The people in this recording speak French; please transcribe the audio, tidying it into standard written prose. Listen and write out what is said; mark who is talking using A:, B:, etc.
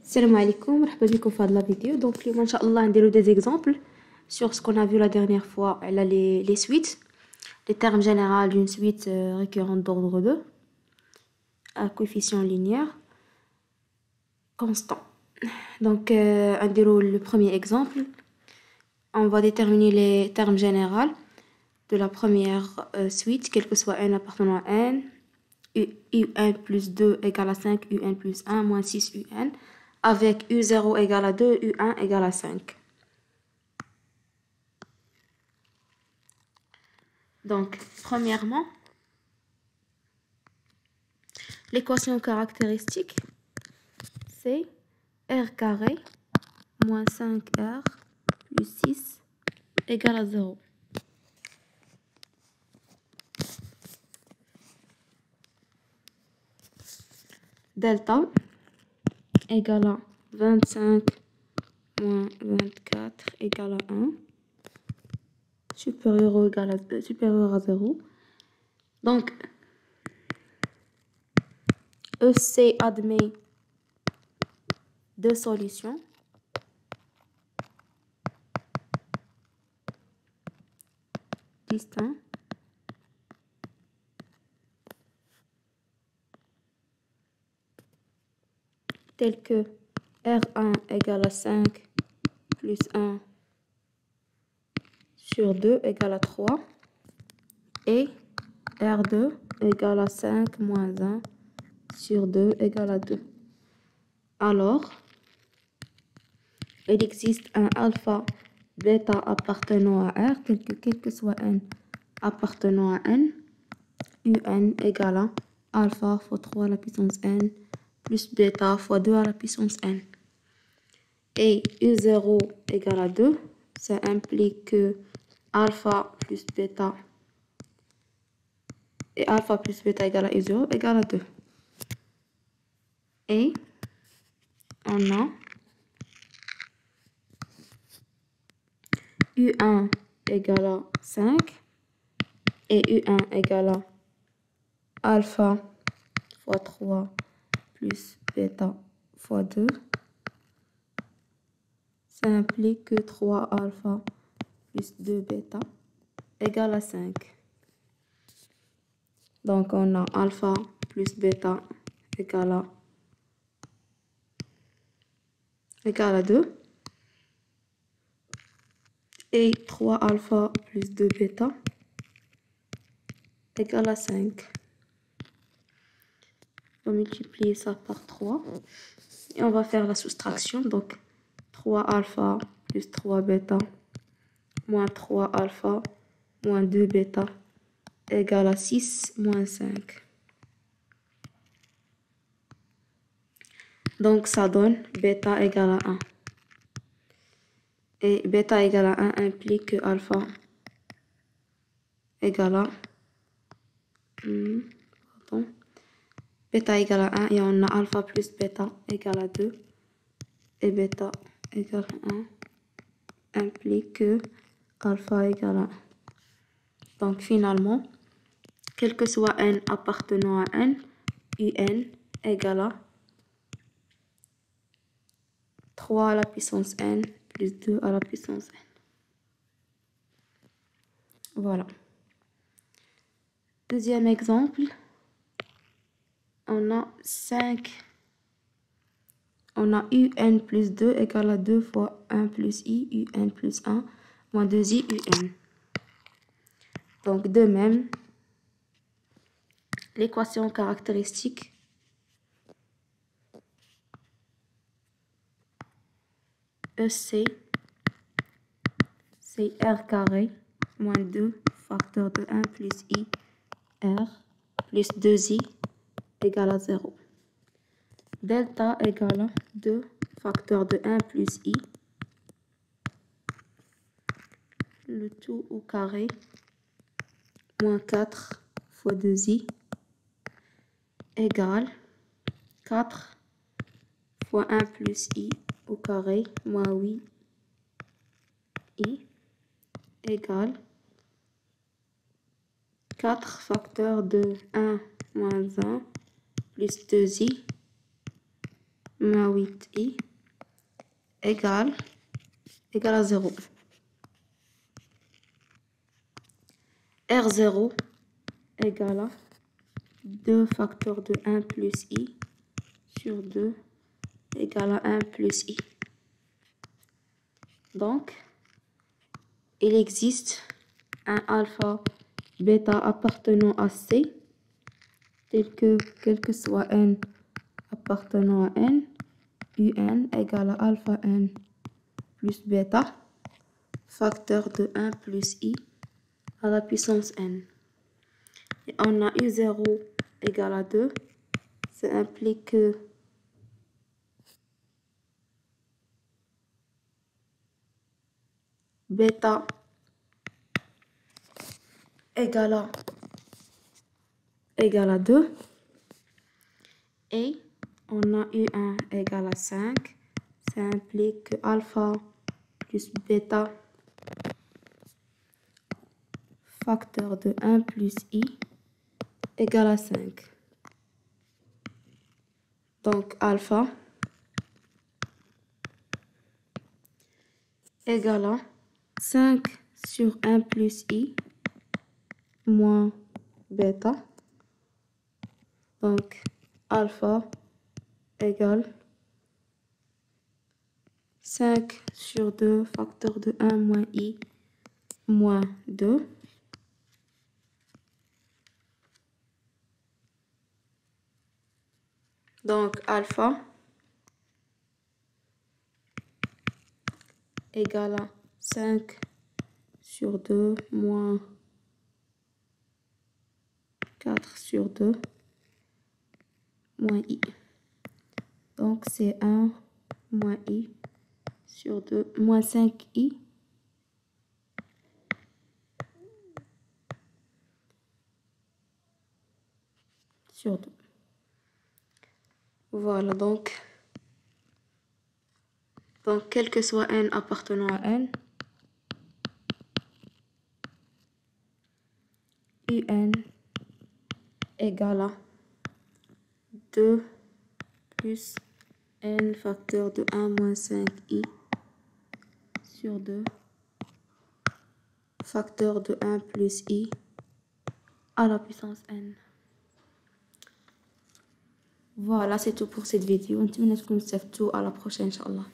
A: Salam alaikum, مرحبا بكم في هذه la vidéo. Donc اليوم ان شاء الله نديرو des exemples sur ce qu'on a vu la dernière fois, les suites, les termes généraux d'une suite récurrente d'ordre 2 à coefficient linéaire constant. Donc نديرو le premier exemple. On va déterminer les termes généraux de la première suite, quel que soit n appartenant à n, un plus 2 égale à 5, un plus 1 moins 6 un, avec u0 égale à 2, u1 égale à 5. Donc, premièrement, l'équation caractéristique, c'est r carré moins 5r plus 6 égale à 0. Delta égale à 25 moins 24 égale à 1. Supérieur ou égal à supérieur à 0. Donc, EC admet deux solutions. Distinctes. Telles que R1 égale à 5 plus 1 sur 2 égale à 3 et R2 égale à 5 moins 1 sur 2 égale à 2. Alors, il existe un alpha bêta appartenant à R, quel que soit n appartenant à n, un égale à alpha fois 3 à la puissance n plus bêta fois 2 à la puissance n. Et u0 égale à 2, ça implique que alpha plus bêta et alpha plus bêta égale à u0 égale à 2. Et on a u1 égale à 5 et u1 égale à alpha fois 3 plus bêta fois 2. Ça implique que 3 alpha plus 2 bêta égale à 5. Donc on a alpha plus bêta égale à 2. Et 3 alpha plus 2 bêta égale à 5. On va multiplier ça par 3. Et on va faire la soustraction. Donc 3 alpha plus 3 bêta moins 3 alpha moins 2 bêta égale à 6 moins 5. Donc ça donne bêta égale à 1. Et bêta égale à 1 implique que alpha égale à... Bêta égale à 1 et on a alpha plus bêta égale à 2. Et bêta égale à 1 implique que alpha égale à 1. Donc finalement, quel que soit n appartenant à n, un égale à 3 à la puissance n plus 2 à la puissance n. Voilà. Deuxième exemple, on a 5. On a un plus 2 égale à 2 fois 1 plus i, un plus 1 moins 2i, un. Donc de même, l'équation caractéristique EC, c'est r carré moins 2 facteur de 1 plus i r plus 2i égale à 0. Delta égale à 2 facteur de 1 plus i, le tout au carré, moins 4 fois 2i égale 4 fois 1 plus i au carré, moins 8 i égale 4 facteur de 1 moins 1 plus 2i moins 8i égale à 0. R0 égale à 2 facteurs de 1 plus i sur 2 égale à 1 plus i. Donc, il existe un alpha bêta appartenant à C, tel que, quel que soit n appartenant à n, un égale à alpha n plus bêta, facteur de 1 plus i à la puissance n. Et on a u0 égale à 2, ça implique que bêta égale à 2 et on a u1 égale à 5, ça implique que alpha plus bêta facteur de 1 plus i égale à 5. Donc alpha égale à 5 sur 1 plus i moins bêta. Donc alpha égale 5 sur 2 facteur de 1 moins i moins 2. Donc alpha égale à 5 sur 2 moins 4 sur 2 moins i. Donc c'est 1 moins i sur 2 moins 5i sur 2. Voilà, donc quel que soit n appartenant à n, un égale à 2 plus n facteur de 1 moins 5i sur 2 facteur de 1 plus i à la puissance n. Voilà, c'est tout pour cette vidéo. نتمنى تكونوا استفدتوا. À la prochaine, Inch'Allah.